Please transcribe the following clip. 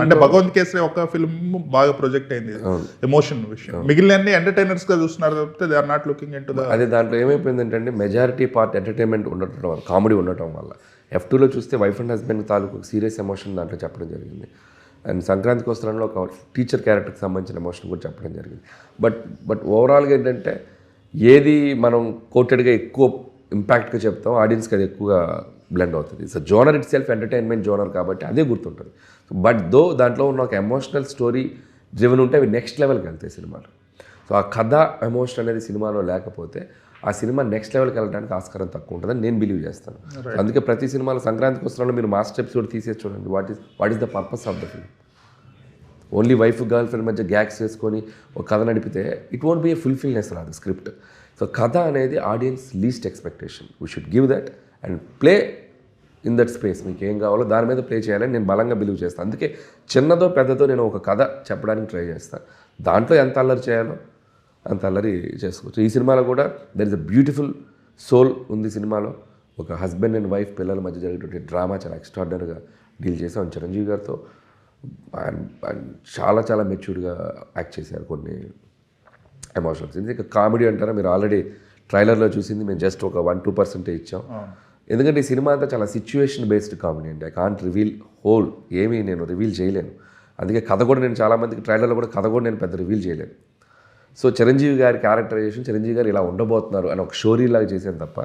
అంటే భగవంత్ కేసరి ఒక ఫిల్మ్ బాగా ప్రొజెక్ట్ అయింది ఎమోషన్ విషయం, మిగిలిన ఎంటర్టైనర్స్ గా చూస్తున్నారు తప్పితే they are not looking into the. అదే దాంట్లో ఏమైపోయిందంటే మెజారిటీ పార్ట్ ఎంటర్టైన్మెంట్ ఉండటం వల్ల, కామెడీ ఉండటం వల్ల. F2లో చూస్తే వైఫ్ అండ్ హస్బెండ్ తాలూకు సీరియస్ ఎమోషన్ దాంట్లో చెప్పడం జరిగింది. అండ్ సంక్రాంతికి వస్త్రంలో ఒక టీచర్ క్యారెక్టర్కి సంబంధించిన ఎమోషన్ కూడా చెప్పడం జరిగింది. బట్ ఓవరాల్గా ఏంటంటే ఏది మనం కోటెడ్గా ఎక్కువ ఇంపాక్ట్గా చెప్తాం, ఆడియన్స్కి అది ఎక్కువగా బ్లెండ్ అవుతుంది. So genre it self entertainment genre కాబట్టి అదే గుర్తుంటుంది. బట్ దాంట్లో ఉన్న ఒక ఎమోషనల్ స్టోరీ డ్రివెన్ ఉంటే అవి నెక్స్ట్ లెవెల్కి వెళ్తాయి సినిమాలు. సో ఆ కథ ఎమోషన్ అనేది సినిమాలో లేకపోతే ఆ సినిమా నెక్స్ట్ లెవెల్కి వెళ్ళడానికి ఆస్కారం తక్కువ ఉంటుందని నేను బిలీవ్ చేస్తాను. అందుకే ప్రతి సినిమాలో సంక్రాంతికి వస్తున్న మీరు మాస్టర్ ఎపిసోడ్ తీసేసి చూడండి, what is the purpose of the film. Only wife girl friend మధ్య గ్యాగ్స్ వేసుకొని ఒక కథ నడిపితే it won't be A fulfilness రాదు స్క్రిప్ట్. సో కథ అనేది audience least expectation, we should give that and play in that space. మీకు ఏం కావాలో దాని మీద ప్లే చేయాలని నేను బలంగా బిలీవ్ చేస్తాను. అందుకే చిన్నదో పెద్దదో నేను ఒక కథ చెప్పడానికి ట్రై చేస్తాను. దాంట్లో ఎంత అల్లరి చేయాలో అంత అల్లరి చేసుకోవచ్చు. ఈ సినిమాలో కూడా there is a beautiful soul ఉంది సినిమాలో. ఒక హస్బెండ్ అండ్ వైఫ్ పిల్లల మధ్య జరిగేటువంటి డ్రామా చాలా ఎక్స్ట్రాడినరీగా డీల్ చేసాం. చిరంజీవి గారితో ఆయన చాలా చాలా మెచ్యూర్డ్గా యాక్ట్ చేశారు కొన్ని ఎమోషన్స్. ఇంకా కామెడీ అంటారా, మీరు ఆల్రెడీ ట్రైలర్లో చూసింది మేము జస్ట్ ఒక 1-2% ఇచ్చాం. ఎందుకంటే ఈ సినిమా అంతా చాలా సిచ్యువేషన్ బేస్డ్ కామెడీ అండి. ఐ కాంట్ రివీల్ హోల్, ఏమీ నేను రివీల్ చేయలేను. అందుకే కథ కూడా నేను చాలామందికి ట్రైలర్లో కూడా కథ కూడా నేను పెద్ద రివీల్ చేయలేను. సో చిరంజీవి గారి క్యారెక్టరైజేషన్, చిరంజీవి గారు ఇలా ఉండబోతున్నారు అని ఒక స్టోరీ లాగా చేశాను తప్ప